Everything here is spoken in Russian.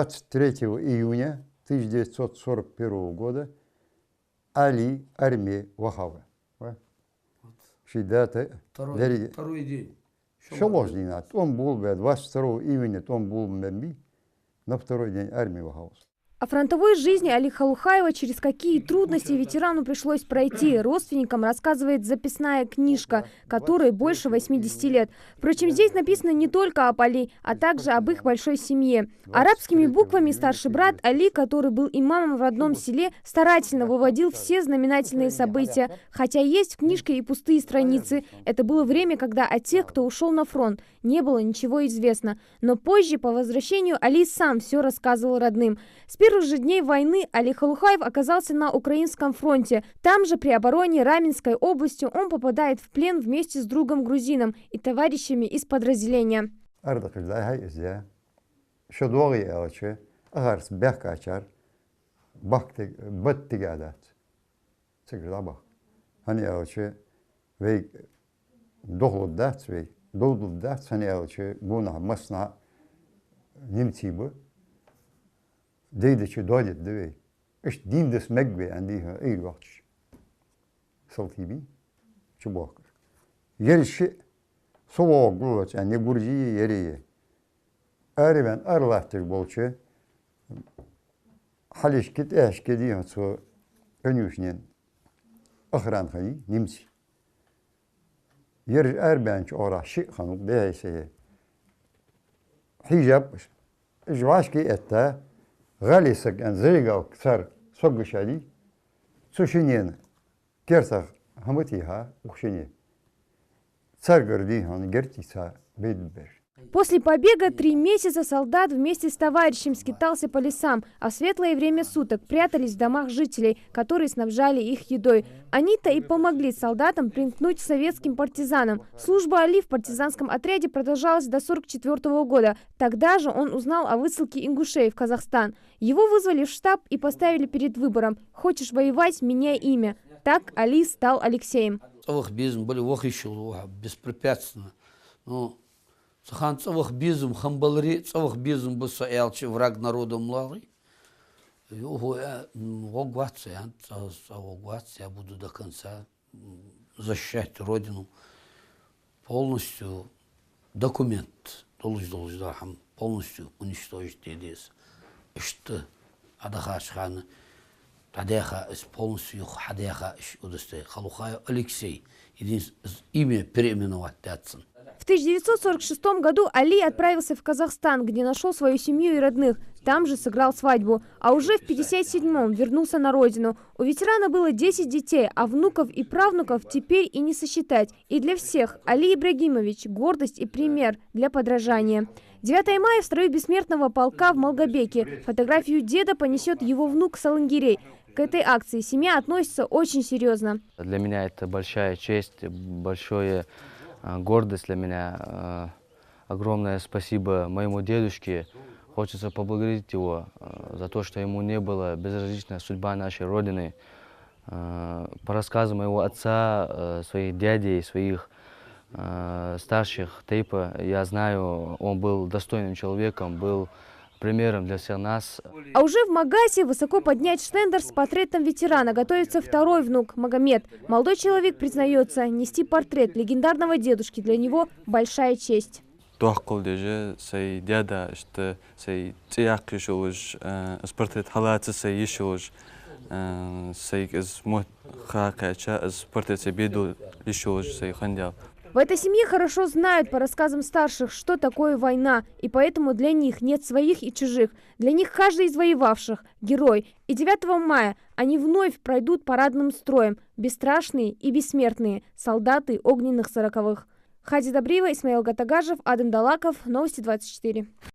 23 июня 1941 года Али армия Вахава. Второй день. Шалождинат. Он был 22 июня, он был на второй день армии Вахава. О фронтовой жизни Али Халухаева, через какие трудности ветерану пришлось пройти, родственникам рассказывает записная книжка, которой больше 80 лет. Впрочем, здесь написано не только об Али, а также об их большой семье. Арабскими буквами старший брат Али, который был имамом в родном селе, старательно выводил все знаменательные события. Хотя есть в книжке и пустые страницы. Это было время, когда о тех, кто ушел на фронт, не было ничего известно. Но позже, по возвращению, Али сам все рассказывал родным. С первых же дней войны Али Халухаев оказался на Украинском фронте. Там же, при обороне Раменской области, он попадает в плен вместе с другом-грузином и товарищами из подразделения. Дейдечи дойдет, давай. Иш димдес мегбе андиха эйлвахч. Салтиби, чубахкар. Ерши совок булач, ани гуржи ерие. Аривен арлахтык болчу. Халишкит эшкеди со önüşnen ахран хани немцы. Ер арбанч ора ши хану бейсе. Хижаб жвашки это غاليسك أن زيجا كثر صق شالي سوشينين كيرتاخ همتيها وخشيني царгорди он гертиса бедбер. После побега 3 месяца солдат вместе с товарищем скитался по лесам, а в светлое время суток прятались в домах жителей, которые снабжали их едой. Они-то и помогли солдатам примкнуть к советским партизанам. Служба Али в партизанском отряде продолжалась до 1944 года. Тогда же он узнал о высылке ингушей в Казахстан. Его вызвали в штаб и поставили перед выбором: хочешь воевать — меняй имя. Так Али стал Алексеем. Беспрепятственно. Хан цавах безум, хамбалри, цавах безум буса элчи, враг народа млавый. Я буду до конца защищать родину. Полностью документ, полностью уничтожить идею. Что Адахашхана, Тадеха, полностью Хадеха, Халухаев Алексей. Единственное имя переименовать Тятсон. В 1946 году Али отправился в Казахстан, где нашел свою семью и родных. Там же сыграл свадьбу. А уже в 1957-м вернулся на родину. У ветерана было 10 детей, а внуков и правнуков теперь и не сосчитать. И для всех Али Ибрагимович – гордость и пример для подражания. 9 мая в строю бессмертного полка в Малгобеке. Фотографию деда понесет его внук Салангирей. К этой акции семья относится очень серьезно. Для меня это большая честь, большое гордость для меня. Огромное спасибо моему дедушке. Хочется поблагодарить его за то, что ему не была безразлична судьба нашей Родины. По рассказам моего отца, своих дядей, своих старших тейпа, я знаю, он был достойным человеком, был примером для всех нас. А уже в Магасе высоко поднять штендер с портретом ветерана готовится второй внук Магомед. Молодой человек признается, нести портрет легендарного дедушки для него большая честь. Дяда, что тяк еще с портрет халата еще из мохакача с портрет беду еще хандял. В этой семье хорошо знают, по рассказам старших, что такое война, и поэтому для них нет своих и чужих. Для них каждый из воевавших – герой. И 9 мая они вновь пройдут парадным строем, бесстрашные и бессмертные солдаты огненных 40-х. Хади Добриева, Исмаил Гатагажев, Адам Далаков, Новости 24.